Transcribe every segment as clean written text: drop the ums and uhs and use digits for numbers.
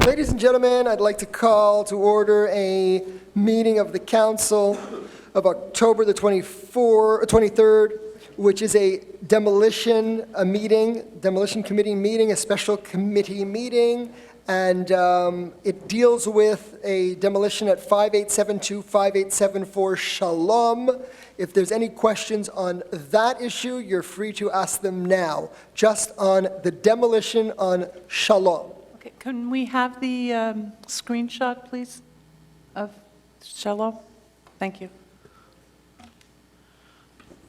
Ladies and gentlemen, I'd like to call to order a meeting of the Council of October the 23rd, which is a demolition committee meeting, a special committee meeting, and it deals with a demolition at 5872, 5874 Shalom. If there's any questions on that issue, you're free to ask them now, just on the demolition on Shalom. Okay, can we have the screenshot, please, of Shalom? Thank you.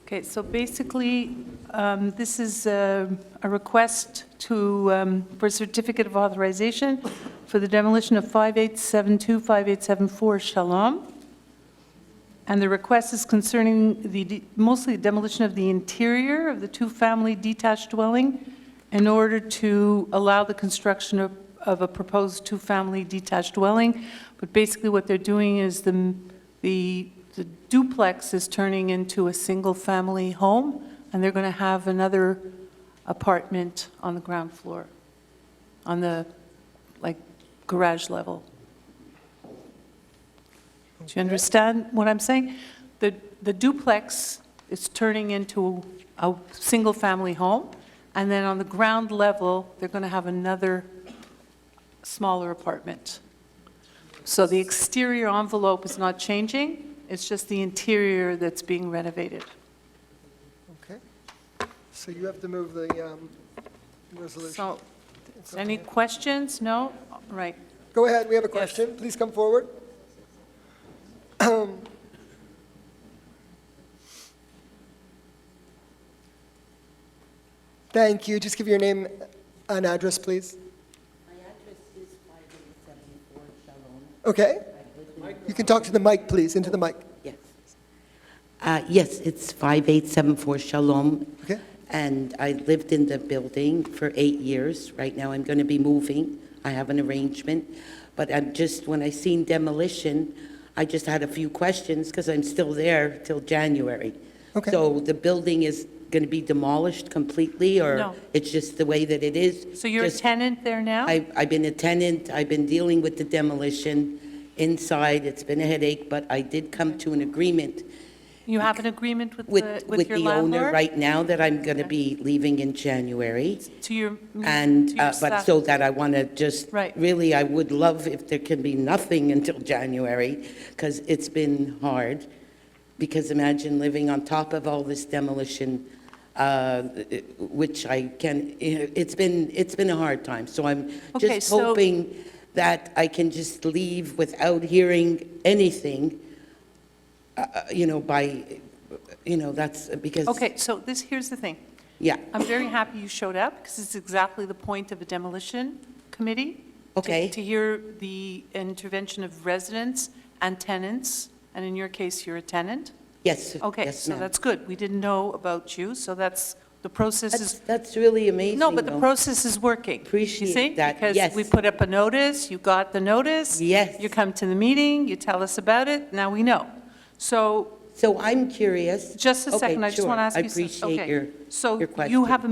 Okay, so basically, this is a request for a certificate of authorization for the demolition of 5872, 5874 Shalom. And the request is concerning mostly the demolition of the interior of the two-family detached dwelling in order to allow the construction of a proposed two-family detached dwelling. But basically what they're doing is the duplex is turning into a single-family home, and they're going to have another apartment on the ground floor, on the garage level. Do you understand what I'm saying? The duplex is turning into a single-family home, and then on the ground level, they're going to have another smaller apartment. So the exterior envelope is not changing, it's just the interior that's being renovated. Okay. So you have to move the resolution. So, any questions? No? Right. Go ahead, we have a question. Yes. Please come forward. Thank you. Just give your name and address, please. My address is 5874 Shalom. Okay. You can talk to the mic, please, into the mic. Yes. Yes, it's 5874 Shalom. Okay. And I lived in the building for 8 years. Right now I'm going to be moving. I have an arrangement. But when I seen demolition, I just had a few questions because I'm still there till January. Okay. So the building is going to be demolished completely, or No. It's just the way that it is? So you're a tenant there now? I've been a tenant. I've been dealing with the demolition inside. It's been a headache, but I did come to an agreement. You have an agreement with your the landlord? owner right now that I'm going to be leaving in January. To your And, but staff. so that I want to just, Right. really, I would love if there can be nothing until January, because it's been hard. Because imagine living on top of all this demolition, which I can, it's been a hard time. So I'm just hoping that I can just leave without hearing anything, that's because. Okay, so here's the thing. Yeah. I'm very happy you showed up, because it's exactly the point of a demolition committee. Okay. To hear the intervention of residents and tenants, and in your case, you're a tenant. Yes. Okay, yes, so ma'am. that's good. We didn't know about you, so the process is. That's really amazing. No, but the though. process is working. Appreciate you see? that, Because yes. we put up a notice, you got the notice. Yes. You come to the meeting, you tell us about it, now we know. So I'm curious. just a second, Okay, I just want to ask I you something. appreciate your So question. you have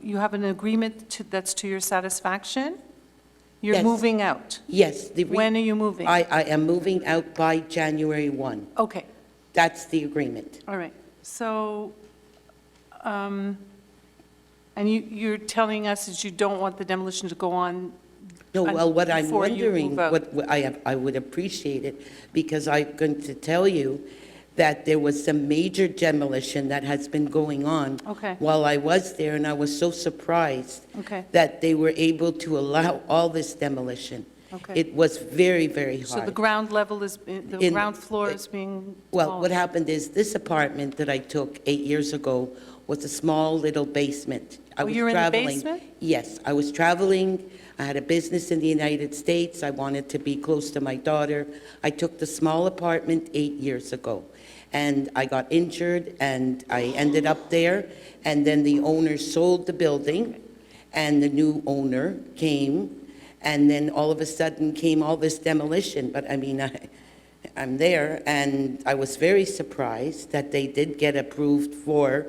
you have an agreement that's to your satisfaction? You're Yes. moving out? Yes. When are you moving? I am moving out by January 1. Okay, That's the agreement. all right. So, and you're telling us that you don't want the demolition to go on. No, well, what I'm before you wondering, move out. what I would appreciate it, because I'm going to tell you that there was some major demolition that has been going on Okay. while I was there, and I was so surprised Okay. that they were able to allow all this demolition. Okay. It was very, very hard. So the ground level the ground floor is being Well, what demolished. happened is this apartment that I took 8 years ago was a small little basement. I was you're in the traveling. basement? Yes, I was traveling. I had a business in the United States. I wanted to be close to my daughter. I took the small apartment 8 years ago. And I got injured, and I ended up there. And then the owner sold the building, and the new owner came. And then all of a sudden came all this demolition. But I mean, I'm there, and I was very surprised that they did get approved for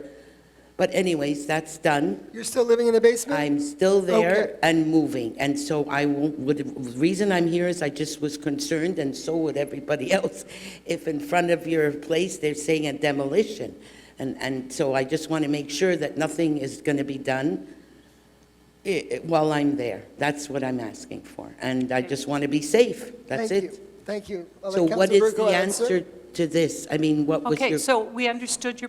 But anyways, that's done. You're still living in the basement? I'm still there Okay. and moving, and so I won't, the reason I'm here is I just was concerned, and so would everybody else, if in front of your place they're saying a demolition. And so I just want to make sure that nothing is going to be done while I'm there. That's what I'm asking for, and I just want to be safe, that's Thank it. you. Thank you. I'll So let what Councilor is Burko the answer to this? I mean, what was Okay, your... so we understood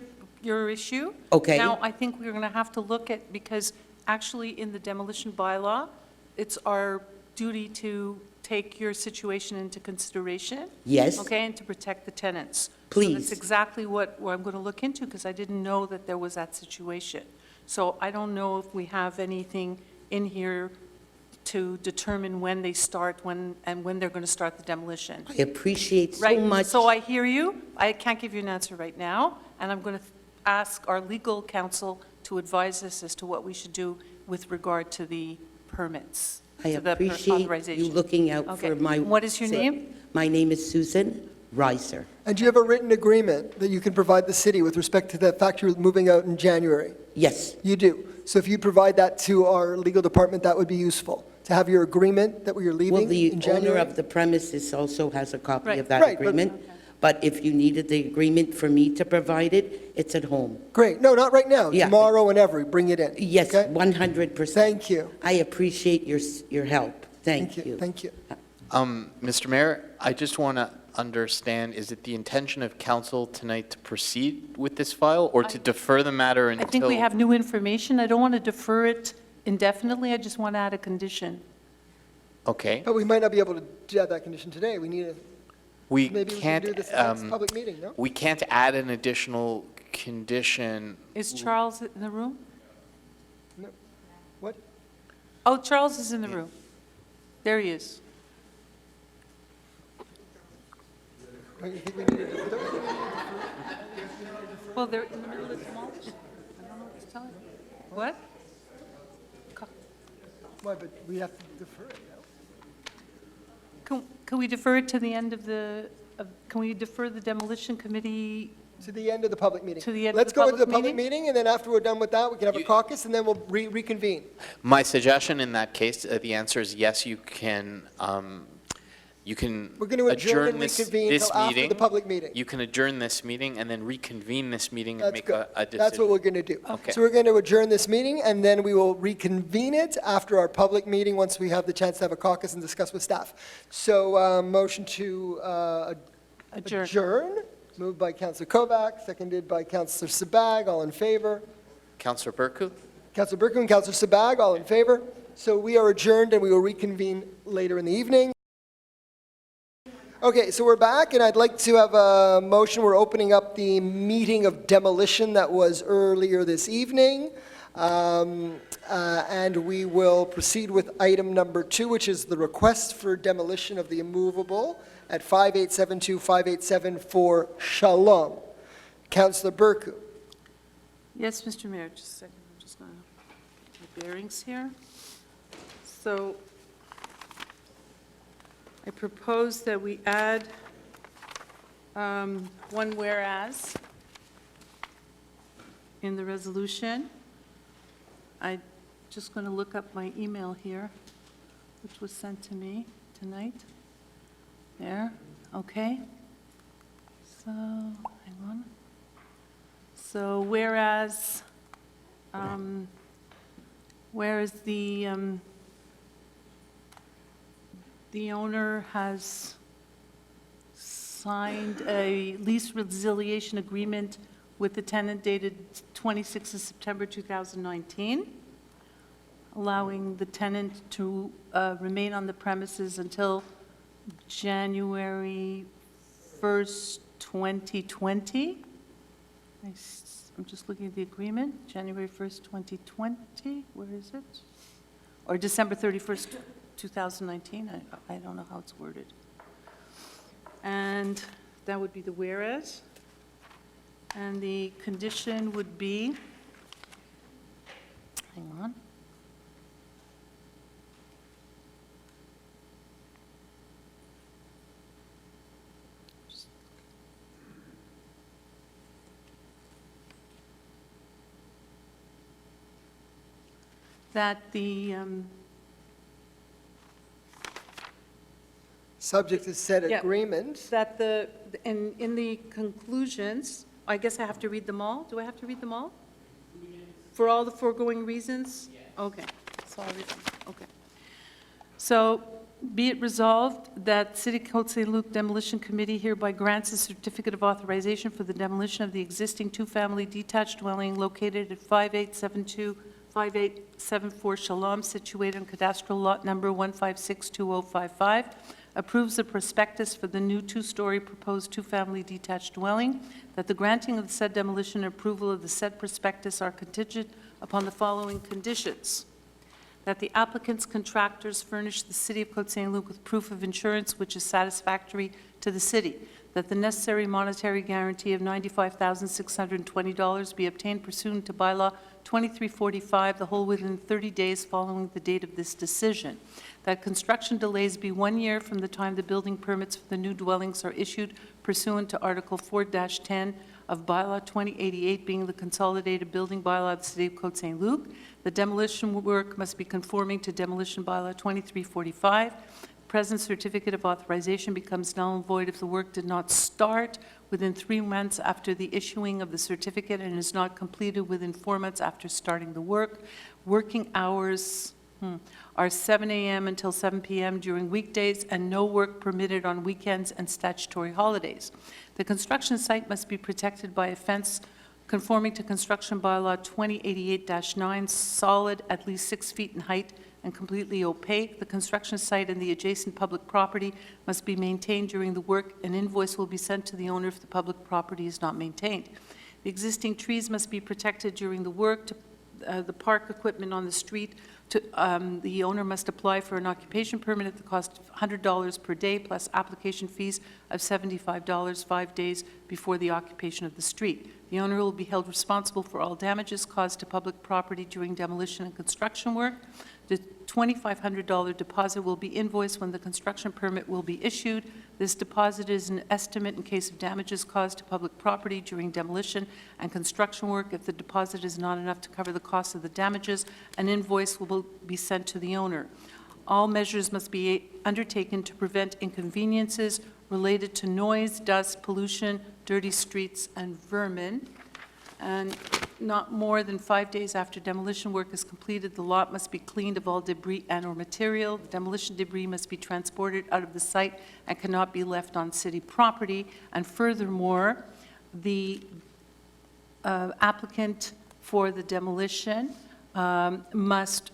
your issue. Okay. Now, I think we're going to have to look at, because actually in the demolition bylaw, it's our duty to take your situation into consideration. Yes. Okay, and to protect the tenants. So Please. that's exactly what I'm going to look into, because I didn't know that there was that situation. So I don't know if we have anything in here to determine when they start, when they're going to start the demolition. I appreciate so Right, much. so I hear you. I can't give you an answer right now, and I'm going to ask our legal counsel to advise us as to what we should do with regard to the permits. I to the appreciate you authorization. looking out Okay. for my... What is your name? My name is Susan Reiser. And do you have a written agreement that you can provide the city with respect to the fact you're moving out in January? Yes, You do. So if you provide that to our legal department, that would be useful, to have your agreement that you're well, leaving the in owner January. of the premises also has a copy Right. of that Right, but- agreement. But if you needed the agreement for me to provide it, it's at home. Great. No, not right now. Yeah. Tomorrow, whenever, bring it in. Yes, Okay? 100%. Thank you. I appreciate your help. Thank you. Thank you. Mr. Mayor, I just want to understand, is it the intention of council tonight to proceed with this file or to defer the matter I until? think we have new information. I don't want to defer it indefinitely. I just want to add a condition. Okay. But we might not be able to add that condition today. We need to, We maybe we can can't, do this next public meeting, no? we can't add an additional condition. Is Charles in the room? No. What? Oh, Charles is in the room. There he is. Don't you think we need to do it? Well, they're in the middle of demolition. I don't know what to tell you. What? Why, but we have to defer it, no? Can we defer it to the end of can we defer the demolition committee? To the end of the public meeting. To the end of Let's the go into the public public meeting, and then after we're done with that, we can have a caucus, and then we'll reconvene. My suggestion in that case, the answer is yes, you can We're going to adjourn and this reconvene until after meeting. the public meeting. You can adjourn this meeting and then reconvene this meeting and That's make good. a decision. That's what we're going to do. Okay. So we're going to adjourn this meeting, and then we will reconvene it after our public meeting, once we have the chance to have a caucus and discuss with staff. So, motion to Adjourn. adjourn, moved by Councillor Kovac, seconded by Councillor Sabag, all in favor. Councillor Burku? Councillor Burku and Councillor Sabag, all in favor. So we are adjourned, and we will reconvene later in the evening. Okay, so we're back, and I'd like to have a motion. We're opening up the meeting of demolition that was earlier this evening. And we will proceed with item number 2, which is the request for demolition of the immovable at 5872, 5874 Shalom. Councillor Burku. Yes, Mr. Mayor, just a second. I'm just going to get my bearings here. So I propose that we add one whereas in the resolution. I'm just going to look up my email here, which was sent to me tonight. There, okay. So, hang on. So whereas the owner has signed a lease resiliation agreement with the tenant dated 26th of September 2019, allowing the tenant to remain on the premises until January 1st, 2020. I'm just looking at the agreement, January 1st, 2020, where is it? Or December 31st, 2019, I don't know how it's worded. And that would be the whereas. And the condition would be, hang on. that the, Subject to said Yeah. agreement. that the, in the conclusions, I guess I have to read them all? Do I have to read them all? For all the foregoing reasons? Okay, so I'll read them, okay. So, be it resolved that City Côte Saint-Luc Demolition Committee hereby grants a certificate of authorization for the demolition of the existing two-family detached dwelling located at 5872, 5874 Shalom, situated on cadastral lot number 1562055, approves the prospectus for the new two-story proposed two-family detached dwelling, that the granting of the said demolition and approval of the said prospectus are contingent upon the following conditions: that the applicant's contractors furnish the City of Côte Saint-Luc with proof of insurance which is satisfactory to the city, that the necessary monetary guarantee of $95,620 be obtained pursuant to bylaw 2345, the whole within 30 days following the date of this decision, that construction delays be 1 year from the time the building permits for the new dwellings are issued pursuant to Article 4-10 of Bylaw 2088, being the consolidated building bylaw of the City of Côte Saint-Luc. The demolition work must be conforming to Demolition Bylaw 2345. Present certificate of authorization becomes null and void if the work did not start within 3 months after the issuing of the certificate and is not completed within 4 months after starting the work. Working hours are 7 a.m. until 7 p.m. during weekdays, and no work permitted on weekends and statutory holidays. The construction site must be protected by a fence conforming to Construction Bylaw 2088-9, solid at least 6 feet in height and completely opaque. The construction site and the adjacent public property must be maintained during the work. An invoice will be sent to the owner if the public property is not maintained. The existing trees must be protected during the work. The park equipment on the street, the owner must apply for an occupation permit at the cost of $100 per day plus application fees of $75 5 days before the occupation of the street. The owner will be held responsible for all damages caused to public property during demolition and construction work. The $2,500 deposit will be invoiced when the construction permit will be issued. This deposit is an estimate in case of damages caused to public property during demolition and construction work. If the deposit is not enough to cover the cost of the damages, an invoice will be sent to the owner. All measures must be undertaken to prevent inconveniences related to noise, dust, pollution, dirty streets, and vermin. And not more than 5 days after demolition work is completed, the lot must be cleaned of all debris and/or material. The demolition debris must be transported out of the site and cannot be left on city property. And furthermore, the applicant for the demolition must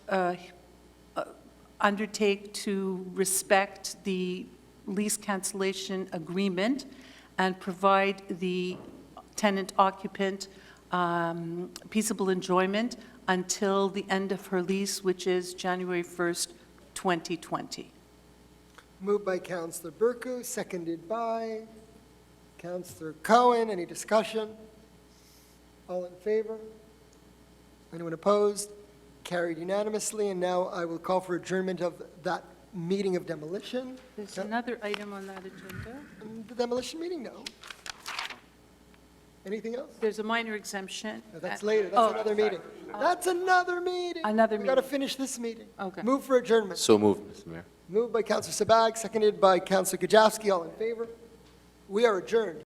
undertake to respect the lease cancellation agreement and provide the tenant occupant peaceable enjoyment until the end of her lease, which is January 1st, 2020. Moved by Councillor Burku, seconded by Councillor Cohen. Any discussion? All in favor? Anyone opposed? Carried unanimously. And now I will call for adjournment of that meeting of demolition. There's another item on that agenda. The demolition meeting, no. Anything else? There's a minor exemption. No, that's later. That's another meeting. That's another meeting. Another We got to meeting. finish this meeting. Okay. Move for adjournment. So moved, Mr. Mayor. Moved by Councillor Sabag, seconded by Councillor Gajowski. All in favor? We are adjourned.